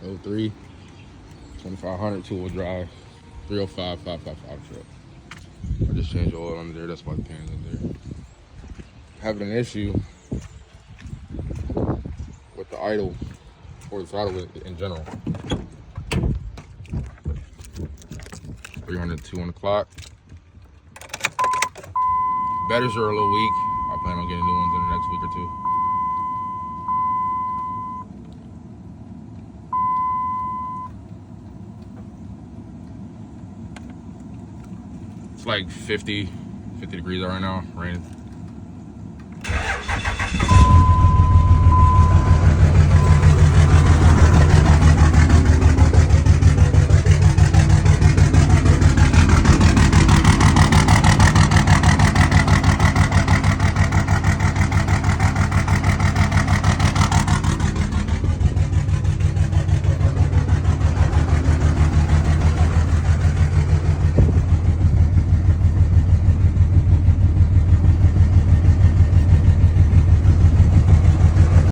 03, 2500 two-wheel drive, 305 555 truck. I just changed the oil under there. That's why the pan's in there. Having an issue with the idle or the throttle in general. 302 on the clock. Betters are a little weak. I plan on getting new ones in the next week or two. It's like 50 degrees out right now, raining.